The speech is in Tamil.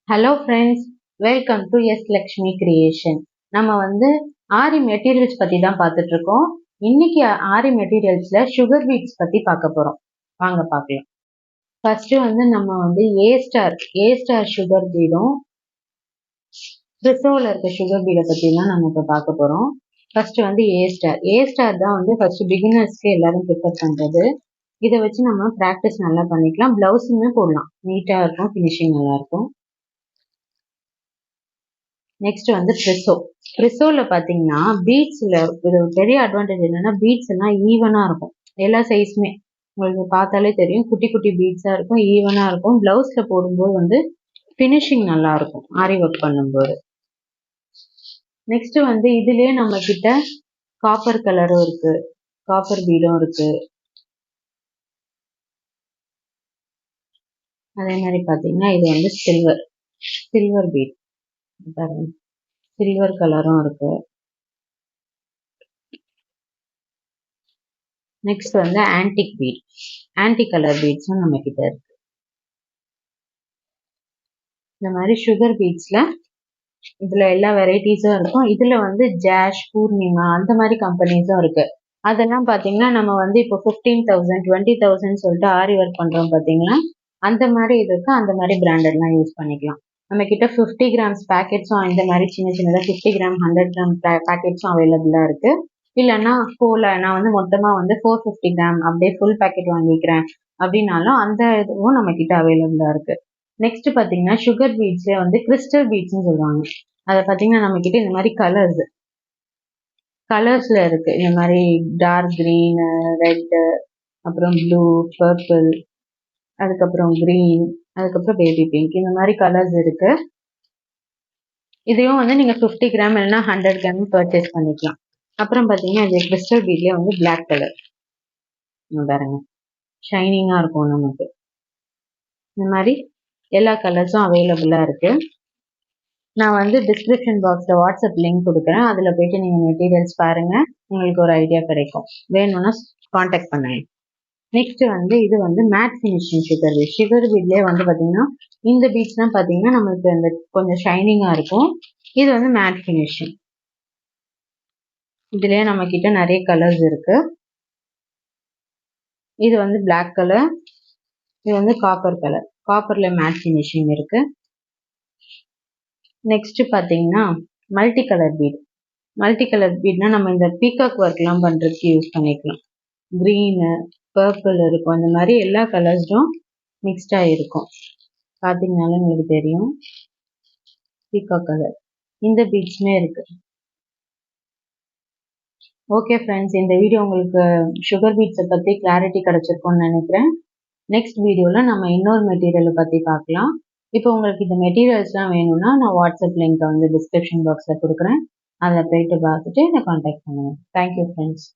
Hello friends, welcome to S Lakshmi creation. நம்ம ஆரி மெட்டீரியல்ஸ் பற்றி தான் பார்த்துட்டு இருக்கோம். இன்னைக்கு ஆரி மெட்டீரியல்ஸில் சுகர் பீட்ஸ் பற்றி பார்க்க போகிறோம். வாங்க பார்க்கலாம். ஃபர்ஸ்ட் நம்ம ஏ ஸ்டார் சுகர் பீடும் கிறிஸ்டோவில் இருக்க சுகர் பீடை பற்றி தான் நம்ம இப்போ பார்க்க போகிறோம். ஃபர்ஸ்ட் ஏ ஸ்டார் தான் ஃபர்ஸ்ட் பிகினர்ஸ்க்கு எல்லாரும் ப்ரிஃபர் பண்ணுறது. இதை வச்சு நம்ம ப்ராக்டிஸ் நல்லா பண்ணிக்கலாம். ப்ளவுஸுமே போடலாம், நீட்டாக இருக்கும், ஃபினிஷிங் நல்லாயிருக்கும். நெக்ஸ்ட் ப்ரிசோல பாத்தீங்கன்னா பீட்ஸ்ல ஒரு பெரிய அட்வான்டேஜ் என்னன்னா பீட்ஸ் எல்லாம் ஈவனா இருக்கும். எல்லா சைஸுமே உங்களுக்கு பார்த்தாலே தெரியும், குட்டி குட்டி பீட்ஸா இருக்கும், ஈவனா இருக்கும். பிளவுஸ்ல போடும்போது ஃபினிஷிங் நல்லா இருக்கும் ஆரி ஒர்க் பண்ணும்போது. நெக்ஸ்ட் இதுலயே நம்ம கிட்ட காப்பர் கலரும் இருக்கு, காப்பர் பீடும் இருக்கு. அதே மாதிரி பாத்தீங்கன்னா இது சில்வர் பீட், சில்வர் கலரும் இருக்கு. Next antique bead, antique colour பீட்ஸும் நம்ம கிட்ட இருக்கு. இந்த மாதிரி சுகர் பீட்ஸ்ல இதுல எல்லா வெரைட்டிஸும் இருக்கும். இதுல ஜாஷ், பூர்ணிமா அந்த மாதிரி கம்பெனிஸும் இருக்கு. அதெல்லாம் பாத்தீங்கன்னா நம்ம இப்போ 15,000 20,000 சொல்லிட்டு ஆரி ஒர்க் பண்றோம் பாத்தீங்களா, அந்த மாதிரி இதுக்கு அந்த மாதிரி பிராண்டட்லாம் யூஸ் பண்ணிக்கலாம். நம்ம கிட்ட 50 கிராம்ஸ் பேக்கெட்ஸும் இந்த மாதிரி சின்ன சின்னதாக 50 கிராம் 100 கிராம் பேக்கெட்ஸும் அவைலபிளா இருக்கு. இல்லைன்னா நான் மொத்தமா 450 கிராம் அப்படியே ஃபுல் பேக்கெட் வாங்கிக்கிறேன் அப்படின்னாலும் அந்த இதுவும் நம்ம கிட்ட அவைலபிளா இருக்கு. நெக்ஸ்ட் பாத்தீங்கன்னா சுகர் பீட்ஸ்ல கிறிஸ்டல் பீட்ஸ்ன்னு சொல்லுவாங்க. அதை பாத்தீங்கன்னா நம்ம கிட்ட இந்த மாதிரி கலர்ஸ்ல இருக்கு. இந்த மாதிரி டார்க் கிரீன், ரெட், அப்புறம் ப்ளூ, பர்பிள், அதுக்கப்புறம் கிரீன், அதுக்கப்புறம் பேபி பிங்க், இந்த மாதிரி கலர்ஸ் இருக்கு. இதையும் நீங்க 50 கிராம் இல்லைன்னா 100 கிராம் பர்ச்சேஸ் பண்ணிக்கலாம். அப்புறம் பாத்தீங்கன்னா இது கிறிஸ்டல் பீட்லயே பிளாக் கலர் பாருங்க, ஷைனிங்கா இருக்கும். நமக்கு இந்த மாதிரி எல்லா கலர்ஸும் அவைலபிளா இருக்கு. நான் டிஸ்கிரிப்ஷன் பாக்ஸ்ல வாட்ஸ்அப் லிங்க் கொடுக்குறேன். அதுல போயிட்டு நீங்க மெட்டீரியல்ஸ் பாருங்க, உங்களுக்கு ஒரு ஐடியா கிடைக்கும். வேணும்னா கான்டாக்ட் பண்ணுங்க. நெக்ஸ்ட் இது மேட் ஃபினிஷிங் சுகர் பீட்லயே பாத்தீங்கன்னா இந்த பீட்ஸ் தான் பாத்தீங்கன்னா நமக்கு இந்த கொஞ்சம் ஷைனிங்கா இருக்கும். இது மேட் ஃபினிஷிங். இதுலயே நம்ம கிட்ட நிறைய கலர்ஸ் இருக்கு. இது பிளாக் கலர், இது காப்பர் கலர், காப்பர்ல மேட் ஃபினிஷிங் இருக்கு. நெக்ஸ்ட் பாத்தீங்கன்னா மல்டி கலர் பீட்னா நம்ம இந்த பீகாக் ஒர்க் எல்லாம் பண்றதுக்கு யூஸ் பண்ணிக்கலாம். கிரீனு, பர்பிள் இருக்கும். இந்த மாதிரி எல்லா கலர்ஸும் மிக்ஸ்டா இருக்கும். பாத்தீங்கன்னாலும் உங்களுக்கு தெரியும், பீகாக் கலர். இந்த பீட்ஸுமே இருக்கு. ஓகே ஃப்ரெண்ட்ஸ், இந்த வீடியோ உங்களுக்கு சுகர் பீட்ஸை பத்தி கிளாரிட்டி கிடைச்சிருக்கும்னு நினைக்கிறேன். நெக்ஸ்ட் வீடியோல நம்ம இன்னொரு மெட்டீரியலை பத்தி பார்க்கலாம். இப்போ உங்களுக்கு இந்த மெட்டீரியல்ஸ்லாம் வேணும்னா நான் வாட்ஸ்அப் லிங்க் டிஸ்கிரிப்ஷன் பாக்ஸ்ல கொடுக்குறேன். அதில் போயிட்டு பார்த்துட்டு என்னை கான்டாக்ட் பண்ணுங்க. Thank you friends.